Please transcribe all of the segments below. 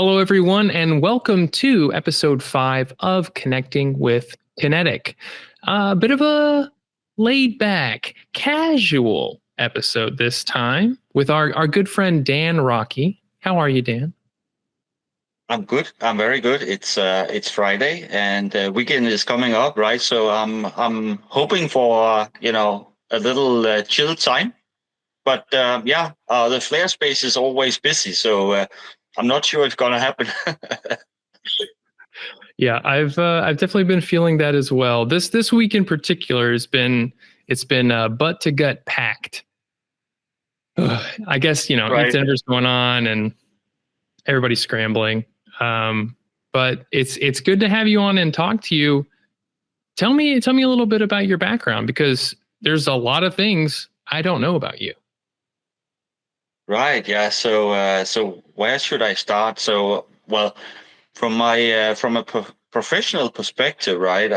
Hello, everyone, and welcome to episode 5 of Connecting with Kinetic. A bit of a laid back, casual episode this time with our good friend Dan Rocky. How are you, Dan? I'm good. I'm very good. It's Friday and weekend is coming up, right? So I'm hoping for a little chill time. But the Flare space is always busy, so I'm not sure it's gonna happen. Yeah, I've definitely been feeling that as well. This week in particular has been butt to gut packed. I guess Right. ETH's going on and everybody's scrambling. But it's good to have you on and talk to you. Tell me a little bit about your background, because there's a lot of things I don't know about you. Right. Yeah. So where should I start? So well, from a professional perspective, right?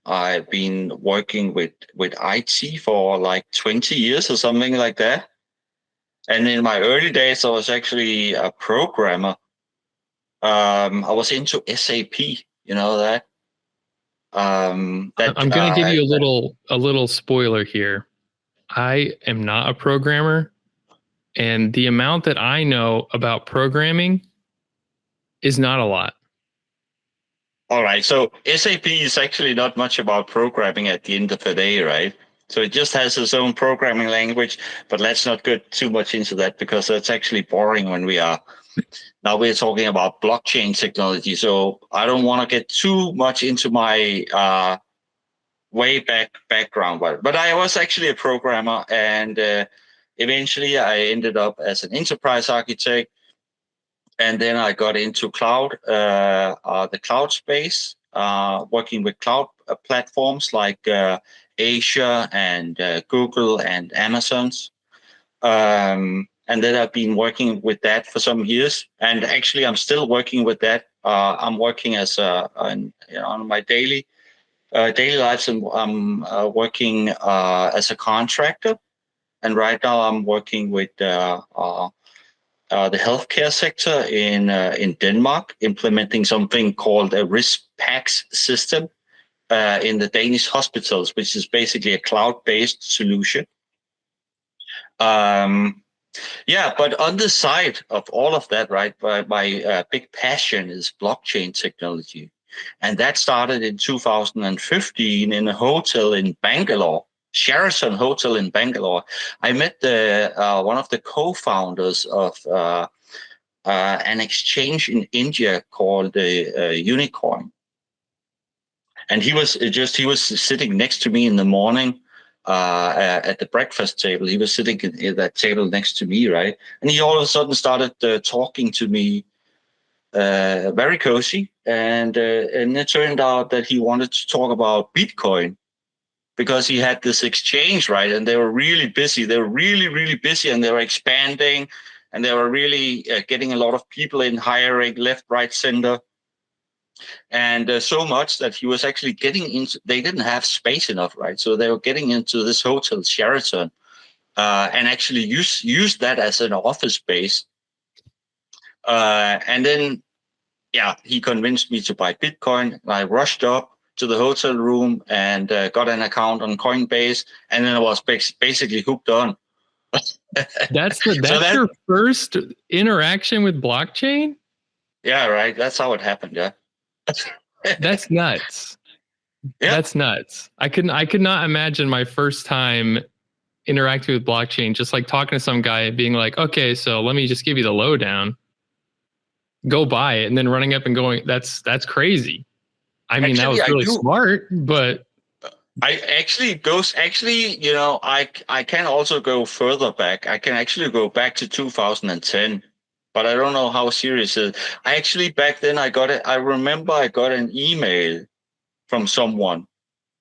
I've been working with IT for like 20 years or something like that. And in my early days, I was actually a programmer. I was into SAP, you know that. I'm going to give you a little spoiler here. I am not a programmer, and the amount that I know about programming is not a lot. All right, so SAP is actually not much about programming at the end of the day, right? So it just has its own programming language, but let's not get too much into that because that's actually boring when now we're talking about blockchain technology. So I don't want to get too much into my way back background, but I was actually a programmer, and eventually I ended up as an enterprise architect, and then I got into the cloud space, working with cloud platforms like Asia and Google and Amazon's. And then I've been working with that for some years, and actually I'm still working with that. I'm working as on my daily lives. I'm working as a contractor, and right now I'm working with the healthcare sector in Denmark, implementing something called a risk PACS system in the Danish hospitals, which is basically a cloud-based solution. But on the side of all of that, right, my big passion is blockchain technology. And that started in 2015 in a hotel in Bangalore, Sheraton Hotel in Bangalore. I met one of the co-founders of an exchange in India called Unicorn. And he was sitting next to me in the morning at the breakfast table. He was sitting at that table next to me, right? And he all of a sudden started talking to me very cozy. And it turned out that he wanted to talk about Bitcoin because he had this exchange, right? And they were really busy. They were really, really busy, and they were expanding, and they were really getting a lot of people in, hiring left, right, center. And so much that he was actually getting into, they didn't have space enough, right? So they were getting into this hotel, Sheraton, and actually use that as an office space. And then, he convinced me to buy Bitcoin. I rushed up to the hotel room and got an account on Coinbase, and then I was basically hooked on. That's your first interaction with blockchain? Yeah, right. That's how it happened. Yeah. That's nuts. Yeah. That's nuts. I could not imagine my first time interacting with blockchain, just like talking to some guy and being like, okay, so let me just give you the lowdown. Go buy it, and then running up and going, that's crazy. I mean, that was really smart, but I can also go further back. I can actually go back to 2010, but I don't know how serious it is. I actually, back then I remember I got an email from someone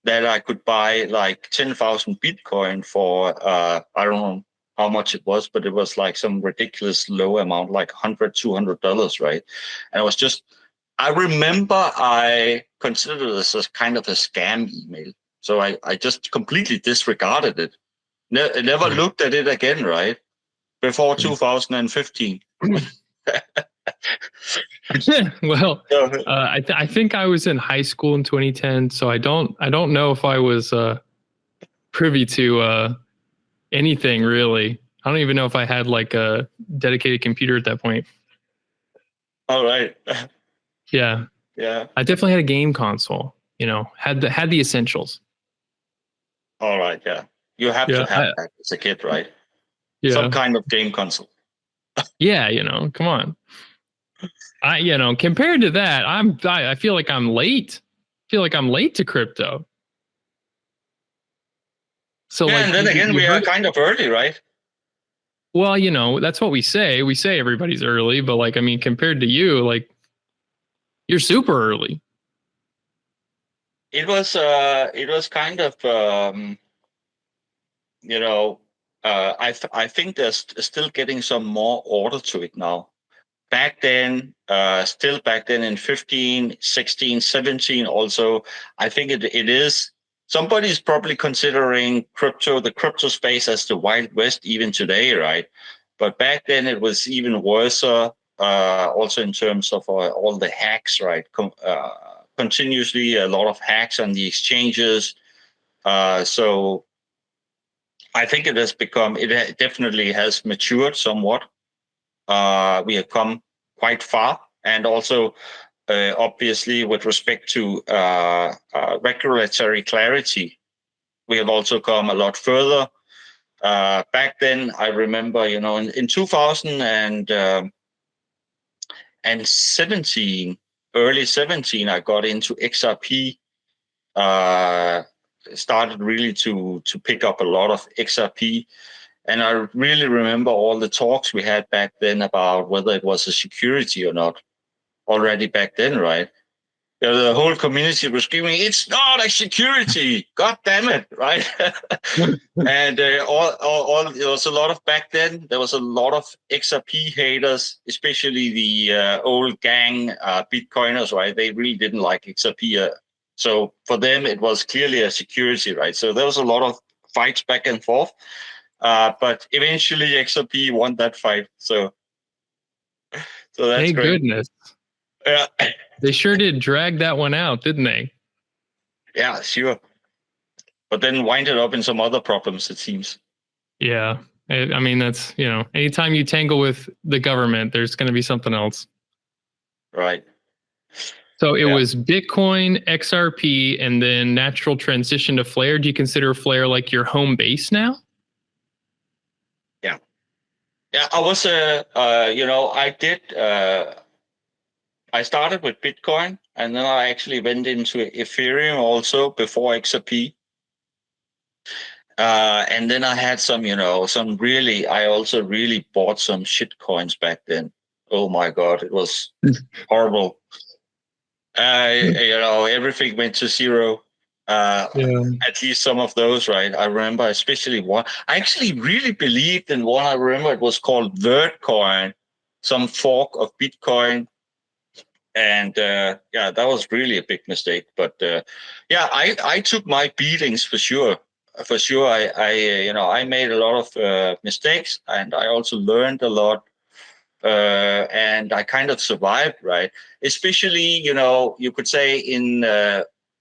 that I could buy like 10,000 Bitcoin for, I don't know how much it was, but it was like some ridiculous low amount, like $100, $200, right? And I remember I considered this as kind of a scam email. So I just completely disregarded it. Never looked at it again, right? Before 2015. Well, So, I think I was in high school in 2010, so I don't know if I was privy to anything really. I don't even know if I had like a dedicated computer at that point. all right. Yeah, Yeah. I definitely had a game console. You know, had the essentials. All right. Yeah. You have to Yeah, have that as a kid, right? Some yeah, kind of game console. yeah. You know, come on. Compared to that, I feel like I'm late. I feel like I'm late to crypto. So Yeah, like and then again, you we are heard, kind of early, right? well, that's what we say. We say everybody's early, but like, I mean, compared to you, like you're super early. It was kind of you know, I think there's still getting some more order to it now. Back then, still back then in 15, 16, 17 also, I think it is, somebody's probably considering the crypto space as the Wild West even today, right? But back then it was even worse, also in terms of all the hacks, right? Continuously a lot of hacks on the exchanges. So I think definitely has matured somewhat. We have come quite far, and also obviously with respect to regulatory clarity, we have also come a lot further. Back then, I remember, in 2017, early 17, I got into XRP. Uh, Started really to pick up a lot of XRP. And I really remember all the talks we had back then about whether it was a security or not, already back then, right? The whole community was screaming, "It's not a security! God damn it!" Right? And there was a lot of back then. There was a lot of XRP haters, especially the old gang Bitcoiners, right? They really didn't like XRP. So for them, it was clearly a security, right? So there was a lot of fights back and forth. But eventually XRP won that fight. So that's Thank great. goodness. Yeah. They sure did drag that one out, didn't they? Yeah, sure. But then winded up in some other problems, it seems. Yeah. I mean, that's, anytime you tangle with the government, there's going to be something else. Right. So it Yeah. was Bitcoin, XRP, and then natural transition to Flare. Do you consider Flare like your home base now? Yeah. Yeah. I was, I started with Bitcoin, and then I actually went into Ethereum also before XRP. And then I had I also really bought some shit coins back then. Oh my God, it was horrible. Everything went to zero. Yeah. At least some of those, right? I remember especially one. I actually really believed in one. I remember it was called Vertcoin, some fork of Bitcoin. And that was really a big mistake. But I took my beatings for sure. For sure, I made a lot of mistakes, and I also learned a lot. And I kind of survived, right? Especially, you could say in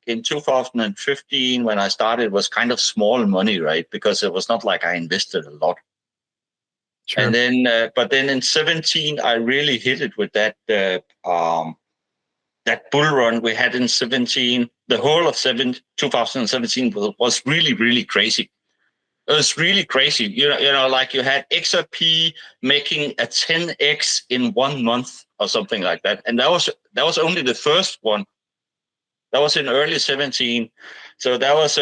2015 when I started was kind of small money, right? Because it was not like I invested a lot. Sure. And then, but then in 17, I really hit it with that bull run we had in 17. The whole of 2017 was really, really crazy. It was really crazy. Like you had XRP making a 10x in 1 month or something like that, and that was only the first one. That was in early 17, so that was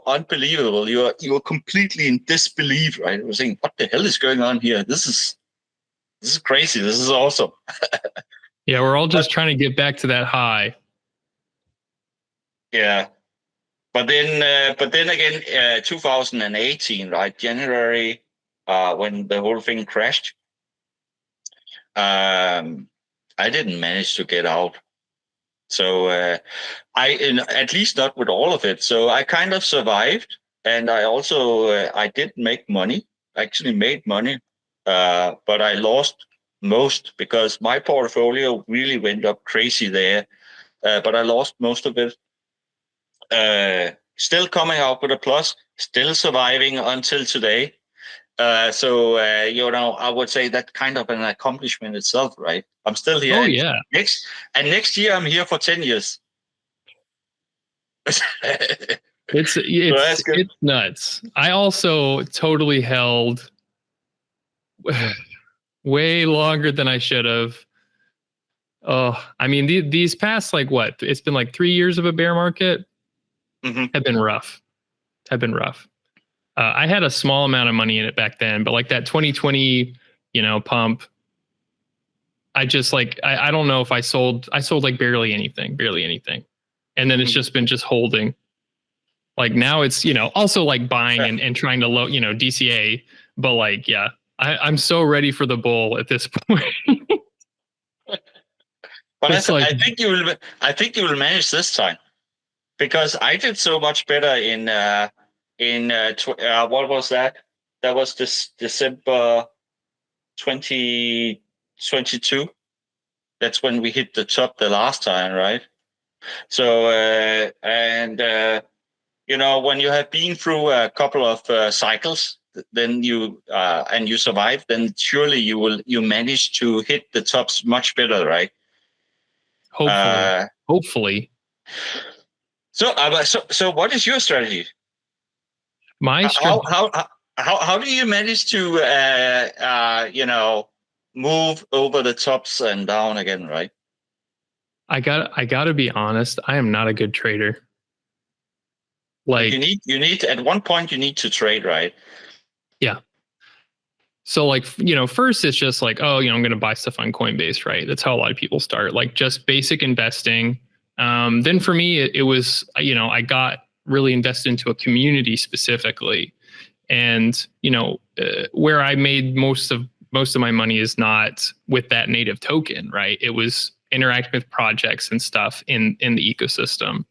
unbelievable. You were completely in disbelief, right? You were saying, "What the hell is going on here? This is crazy. This is awesome." Yeah, we're all just trying to get back to that high. Yeah, but then again, 2018, right? January, when the whole thing crashed. I didn't manage to get out. So at least not with all of it. So I kind of survived, and I also I did make money. I actually made money, but I lost most because my portfolio really went up crazy there, but I lost most of it. Still coming out with a plus, still surviving until today. I would say that kind of an accomplishment itself, right? I'm still here, Oh and yeah. next year I'm here for 10 years. It's That's good. it's nuts. I also totally held way longer than I should have. Oh, I mean, these past like what? It's been like 3 years of a bear market. Mm-hmm. Have been rough. Have been rough. I had a small amount of money in it back then, but like that 2020, pump. I just like I don't know if I sold like barely anything, and then it's just been just holding. Like now it's also like buying and trying to DCA, but like yeah, I'm so ready for the bull at this point. But It's like I think you will. I think you will manage this time because I did so much better what was that? That was this December 2022. That's when we hit the top the last time, right? So when you have been through a couple of cycles, then you and you survive, then surely you manage to hit the tops much better, right? hopefully. So what is your strategy? My How strategy. how do you manage to move over the tops and down again, right? I got to be honest. I am not a good trader. But Like you need at one point you need to trade, right? yeah. So like first it's just like I'm going to buy stuff on Coinbase, right? That's how a lot of people start. Like just basic investing. Then for me it was I got really invested into a community specifically, and where I made most of my money is not with that native token, right? It was interacting with projects and stuff in the ecosystem,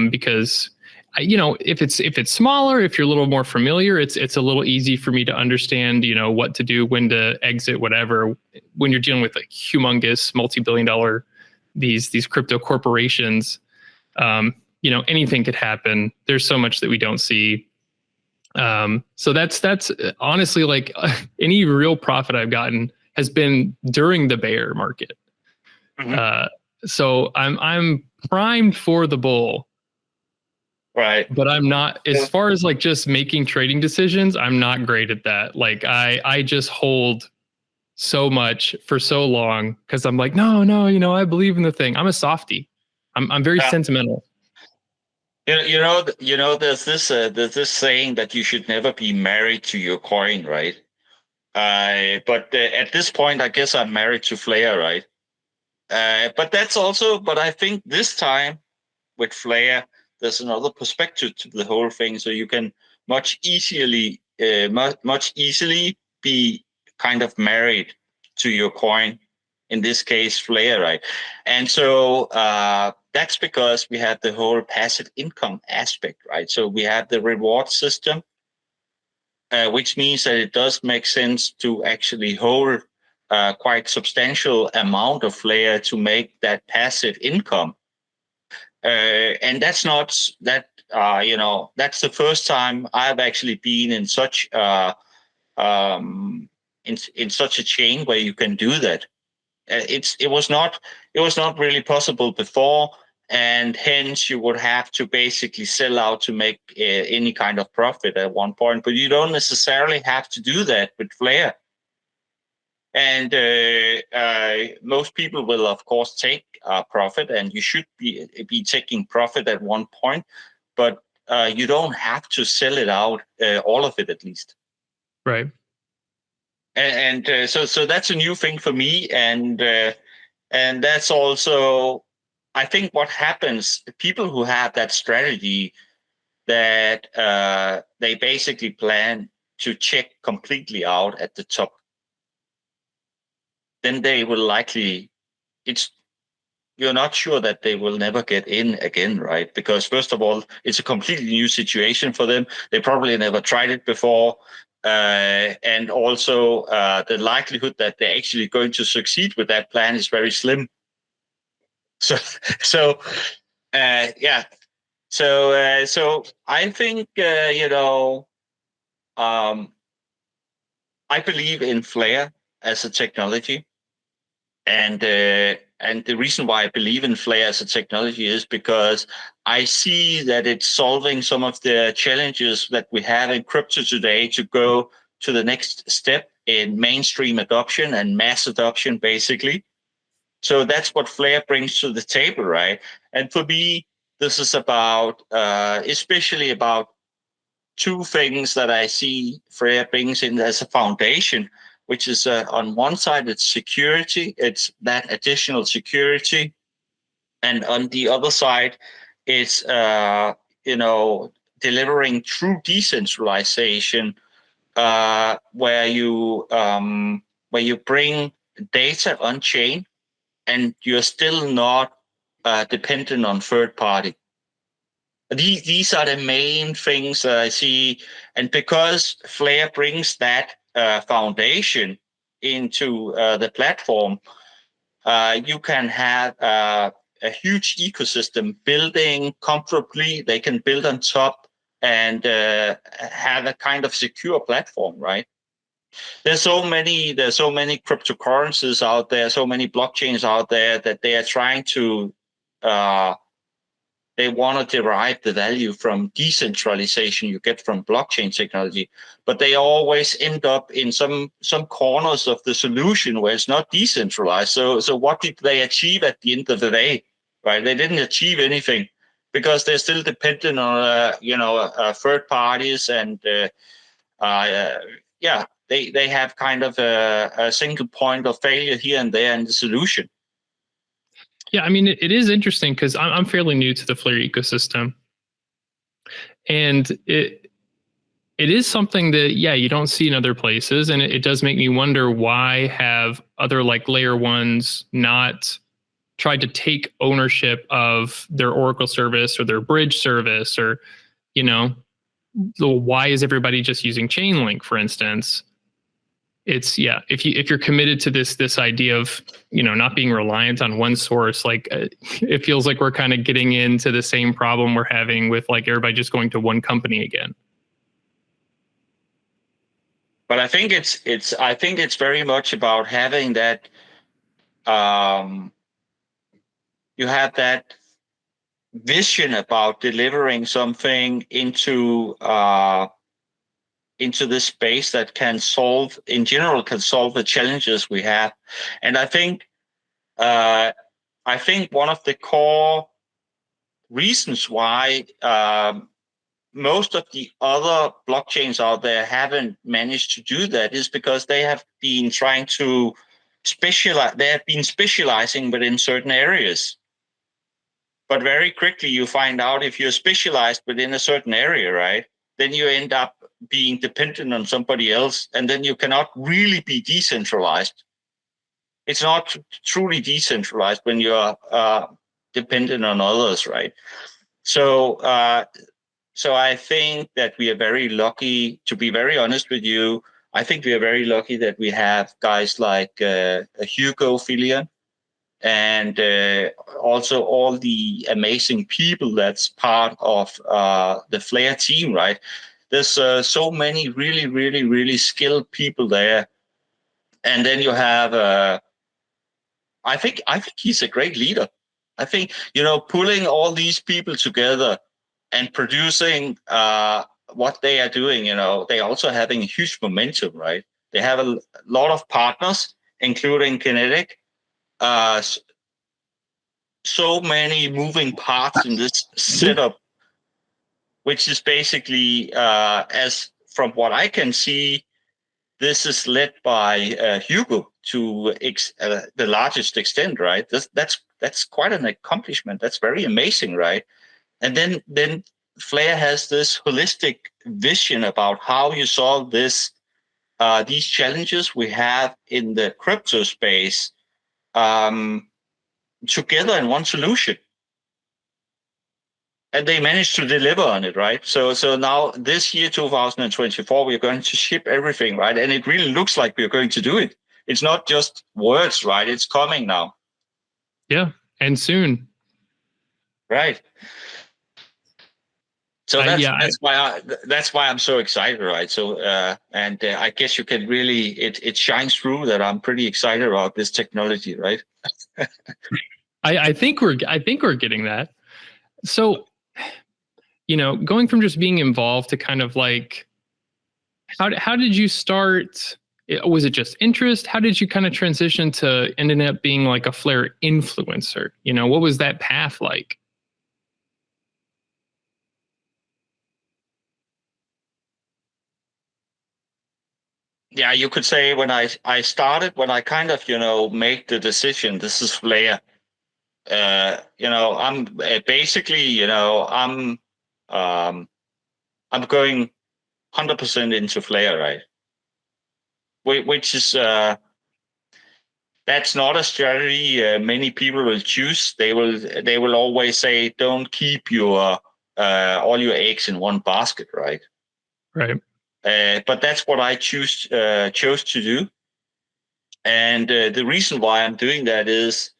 because if it's smaller, if you're a little more familiar, it's a little easy for me to understand what to do, when to exit, whatever. When you're dealing with like humongous multi-billion-dollar these crypto corporations, anything could happen. There's so much that we don't see. So that's honestly like any real profit I've gotten has been during the bear market. Mm-hmm. So I'm primed for the bull, Right. but I'm not, as far as like just making trading decisions, I'm not great at that. Like I just hold so much for so long because I'm like, no, I believe in the thing. I'm a softie. I'm very sentimental. There's this saying that you should never be married to your coin, right? But at this point, I guess I'm married to Flair, right? But I think this time with Flair, there's another perspective to the whole thing, so you can much easily be kind of married to your coin. In this case, Flair, right? And so that's because we have the whole passive income aspect, right? So we have the reward system, which means that it does make sense to actually hold quite substantial amount of Flair to make that passive income. And that's not that that's the first time I've actually been in such in such a chain where you can do that. It was not really possible before, and hence you would have to basically sell out to make any kind of profit at one point. But you don't necessarily have to do that with Flair. And most people will, of course, take profit, and you should be taking profit at one point, but you don't have to sell it out, all of it at least. Right. So that's a new thing for me, and that's also, I think, what happens. People who have that strategy, that they basically plan to check completely out at the top, then they will likely, it's you're not sure that they will never get in again, right? Because first of all, it's a completely new situation for them. They probably never tried it before. and also the likelihood that they're actually going to succeed with that plan is very slim. So, so yeah. So I think I believe in Flare as a technology, and the reason why I believe in Flare as a technology is because I see that it's solving some of the challenges that we have in crypto today to go to the next step in mainstream adoption and mass adoption, basically. So that's what Flare brings to the table, right? And for me, this is about, especially about two things that I see Flare brings in as a foundation, which is on one side, it's security, it's that additional security. And on the other side, it's, delivering true decentralization, where you bring data on chain and you're still not dependent on third party. These are the main things that I see, and because Flare brings that foundation into the platform, you can have a huge ecosystem building comfortably. They can build on top and have a kind of secure platform, right? There's so many cryptocurrencies out there, so many blockchains out there that they are trying to uh, they want to derive the value from decentralization you get from blockchain technology, but they always end up in some corners of the solution where it's not decentralized. So what did they achieve at the end of the day? Right? They didn't achieve anything because they're still dependent on third parties, and yeah, they have kind of a single point of failure here and there in the solution. Yeah, I mean, it is interesting because I'm fairly new to the Flare ecosystem, and it is something that, yeah, you don't see in other places, and it does make me wonder, why have other like layer ones not tried to take ownership of their Oracle service or their bridge service, or why is everybody just using Chainlink, for instance? It's, yeah, if you're committed to this idea of not being reliant on one source, like it feels like we're kind of getting into the same problem we're having with like everybody just going to one company again. But I think it's very much about having that you have that vision about delivering something into this space that can solve the challenges we have. And I think one of the core reasons why most of the other blockchains out there haven't managed to do that is because they have been trying to specialize. They have been specializing within certain areas. But very quickly you find out, if you're specialized within a certain area, right, then you end up being dependent on somebody else, and then you cannot really be decentralized. It's not truly decentralized when you're dependent on others, right? So I think that we are very lucky, to be very honest with you. I think we are very lucky that we have guys like Hugo Filion, and also all the amazing people that's part of the Flare team, right? There's so many really, really, really skilled people there. And then you have, I think he's a great leader. I think, pulling all these people together and producing what they are doing, they also having a huge momentum, right? They have a lot of partners, including Kinetic. So many moving parts in this setup, which is basically, as from what I can see, this is led by Hugo to the largest extent, right? That's quite an accomplishment. That's very amazing, right? And then Flare has this holistic vision about how you solve these challenges we have in the crypto space together in one solution. and they managed to deliver on it, right? So now this year, 2024, we're going to ship everything, right? And it really looks like we're going to do it. It's not just words, right? It's coming now. Yeah, and soon. Right. So that's Yeah, that's why I'm so excited, right? So I guess you can really it shines through that I'm pretty excited about this technology, right? I think we're getting that. So, going from just being involved to kind of like, how did you start? Was it just interest? How did you kind of transition to ending up being like a Flare influencer? What was that path like? Yeah, you could say when I started, when I kind of made the decision, this is Flare. I'm basically I'm going 100% into Flare, right? Which is that's not a strategy many people will choose. They will always say, don't keep your all your eggs in one basket, right? Right. But that's what I chose to do. And the reason why I'm doing that is,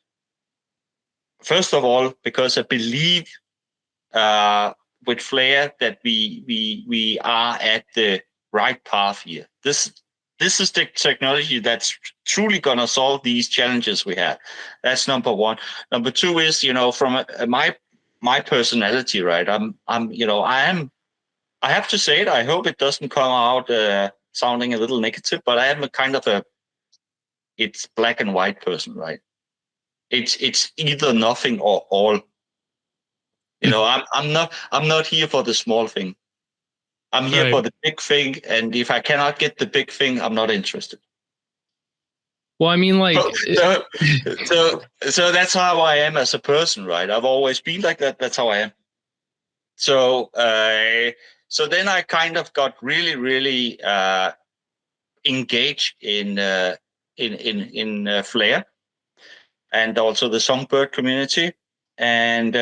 first of all, because I believe with Flare that we are at the right path here. This is the technology that's truly going to solve these challenges we have. That's number one. Number two is, from my personality, right? I have to say it. I hope it doesn't come out sounding a little negative, but I am a kind of it's black and white person, right? It's either nothing or all. I'm not here for the small thing. I'm here Right. for the big thing, and if I cannot get the big thing, I'm not interested. Well, I mean, like, so that's how I am as a person, right? I've always been like that. That's how I am. So so then I kind of got really, really engaged in Flare and also the Songbird community, and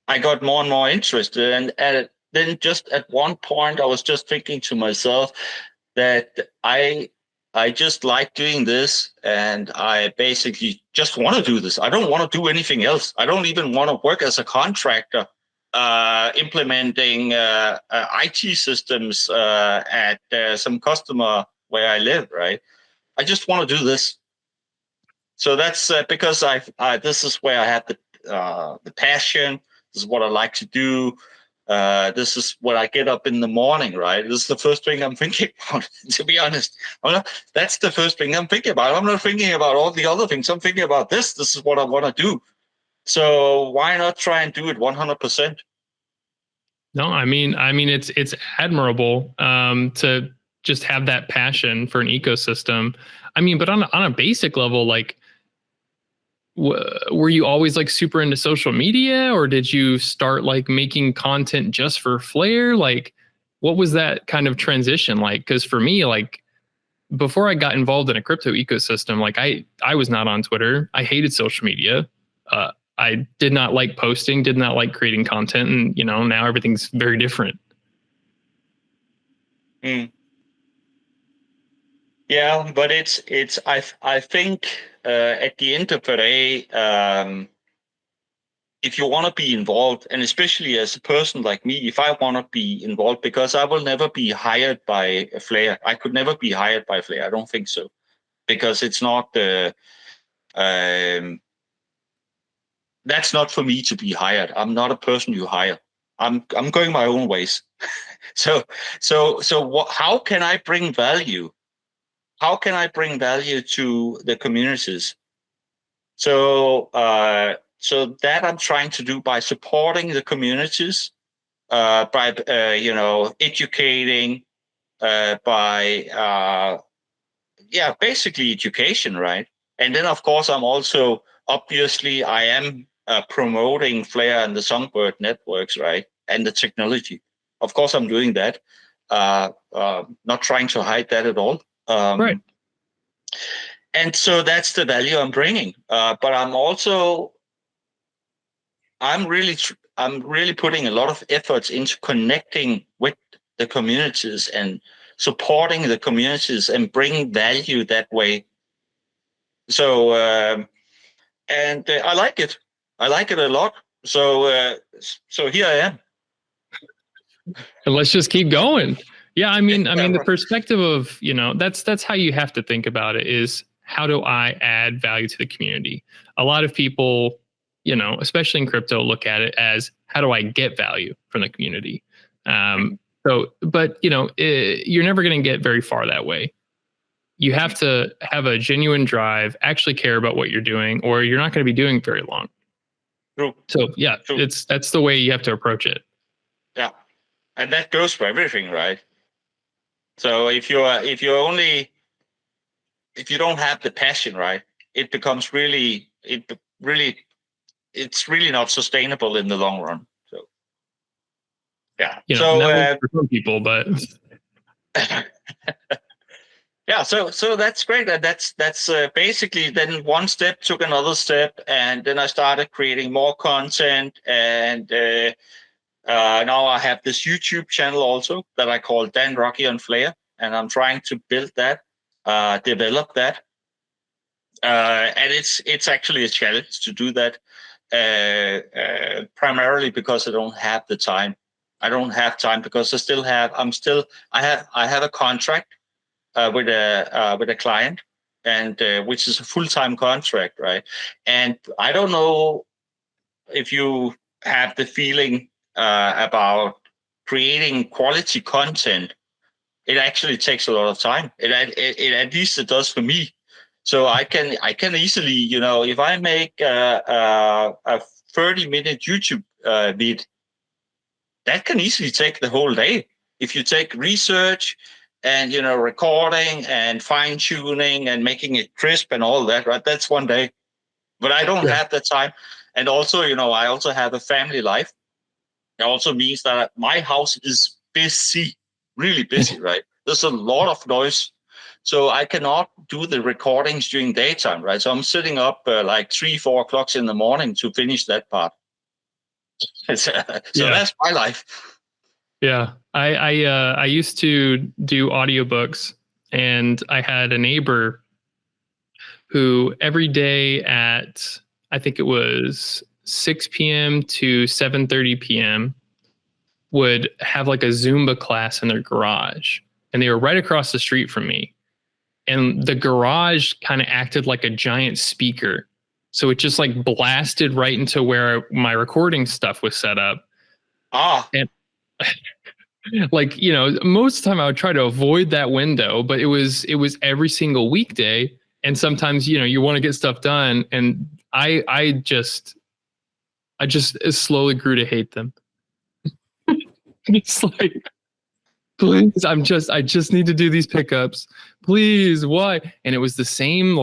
I got more and more interested. And then just at one point, I was just thinking to myself that I just like doing this, and I basically just want to do this. I don't want to do anything else. I don't even want to work as a contractor implementing IT systems at some customer where I live. Right. I just want to do this. So that's because this is where I have the passion. This is what I like to do. This is what I get up in the morning, right? This is the first thing I'm thinking about, to be honest. That's the first thing I'm thinking about. I'm not thinking about all the other things. I'm thinking about this. This is what I want to do. So why not try and do it 100%? No, I mean, it's admirable to just have that passion for an ecosystem. I mean, but on a basic level, like, were you always like super into social media, or did you start like making content just for Flare? Like, what was that kind of transition like? Because for me, like, before I got involved in a crypto ecosystem, like I was not on Twitter. I hated social media. I did not like posting, did not like creating content, and now everything's very different. Mm. Yeah, but I think at the end of the day, if you want to be involved, and especially as a person like me, if I want to be involved, because I will never be hired by Flare. I could never be hired by Flare. I don't think so, because it's not that's not for me to be hired. I'm not a person you hire. I'm going my own ways. How can I bring value? How can I bring value to the communities? So that I'm trying to do by supporting the communities, by educating, by basically education, right? And then of course I'm also obviously I am promoting Flare and the Songbird networks, right, and the technology. Of course I'm doing that. Not trying to hide that at all. Right. And so that's the value I'm bringing. But I'm also I'm really putting a lot of efforts into connecting with the communities and supporting the communities and bringing value that way. So I like it. I like it a lot. So here I am. And let's just keep going. Yeah, I mean, Yeah, the right. perspective of, that's how you have to think about it, is how do I add value to the community? A lot of people, especially in crypto, look at it as how do I get value from the community? But you're never going to get very far that way. You have to have a genuine drive, actually care about what you're doing, or you're not going to be doing very long. True. So yeah, True. that's the way you have to approach it. Yeah, and that goes for everything, right? So if you don't have the passion, right, it becomes it's really not sustainable in the long run. So yeah. And that works for some people, but yeah, so that's great. And that's basically then one step took another step, and then I started creating more content, and now I have this YouTube channel also that I call Dan Rocky on Flair, and I'm trying to build that, develop that, and it's actually a challenge to do that, primarily because I don't have the time. I don't have time because I have a contract with a client, and which is a full-time contract, right? And I don't know if you have the feeling about creating quality content. It actually takes a lot of time. It at least it does for me. So I can easily, if I make a 30-minute YouTube vid, that can easily take the whole day. If you take research and recording and fine tuning and making it crisp and all that, right? That's one day. But I don't have the time. And also, I also have a family life. It also means that my house is busy, really busy, right? There's a lot of noise. So I cannot do the recordings during daytime, right? So I'm sitting up like 3-4 o'clock in the morning to finish that part. So that's my life. Yeah, I used to do audiobooks, and I had a neighbor who every day at, I think it was 6 p.m. to 7:30 p.m. would have like a Zumba class in their garage, and they were right across the street from me. And the garage kind of acted like a giant speaker, so it just like blasted right into where my recording stuff was set up. And like, most of the time I would try to avoid that window, but it was every single weekday. And sometimes, you want to get stuff done. And I just slowly grew to hate them. It's like, please, I just need to do these pickups. Please, why? And it was the same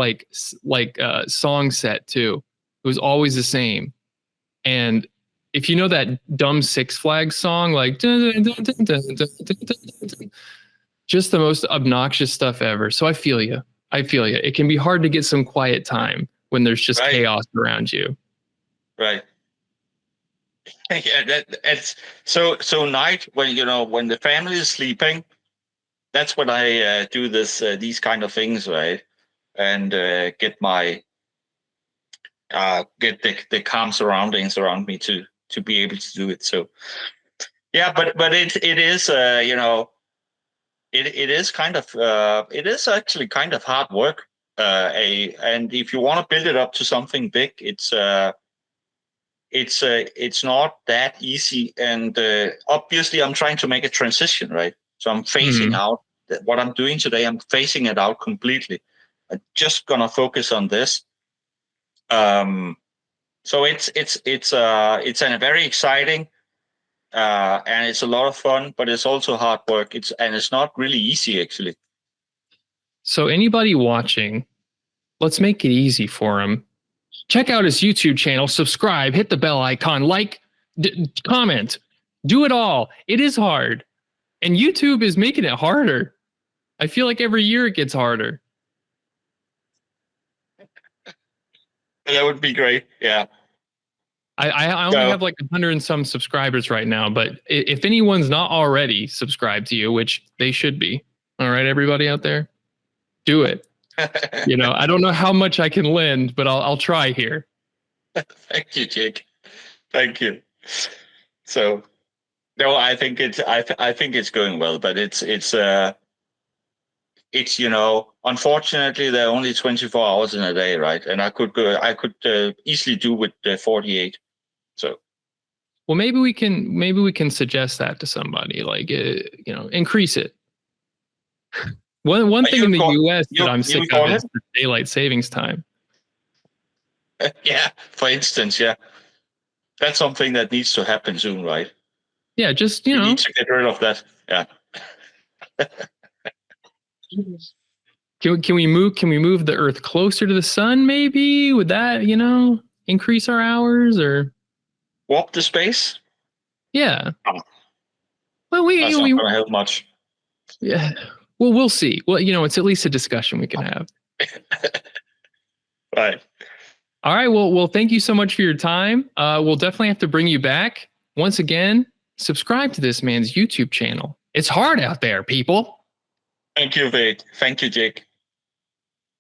song set too. It was always the same. And if you know that dumb Six Flags song, like just the most obnoxious stuff ever. So I feel you. It can be hard to get some quiet time when there's just chaos around you. Right. Yeah, it's so night when the family is sleeping. That's when I do these kind of things, right? And get the calm surroundings around me to be able to do it. So yeah, but it is it is kind of it is actually kind of hard work. And if you want to build it up to something big, it's not that easy. And obviously, I'm trying to make a transition, right? So I'm phasing out what I'm doing today. I'm phasing it out completely. I'm just gonna focus on this. So it's a very exciting and it's a lot of fun, but it's also hard work. It's not really easy actually. So anybody watching, let's make it easy for them. Check out his YouTube channel, subscribe, hit the bell icon, like, comment, do it all. It is hard. And YouTube is making it harder. I feel like every year it gets harder. That would be great. Yeah. I only have like 100 and some subscribers right now, but if anyone's not already subscribed to you, which they should be, all right, everybody out there, do it. I don't know how much I can lend, but I'll try here. Thank you, Jake. Thank you. So, no, I think it's going well, but it's unfortunately there are only 24 hours in a day, right? And I could easily do with 48. So, well, maybe we can suggest that to somebody, like increase it. One thing in the US that I'm sick of is the daylight savings time. Yeah, for instance, yeah, that's something that needs to happen soon, right? Yeah, just we need to get rid of that. Yeah. Can we move the Earth closer to the sun? Maybe would that increase our hours or warp the space? Yeah. Oh. Well, that's not going to help much. Yeah. Well, we'll see. Well, it's at least a discussion we can have. Right. All right. Well, thank you so much for your time. We'll definitely have to bring you back. Once again, subscribe to this man's YouTube channel. It's hard out there, people. Thank you, Vade. Thank you, Jake.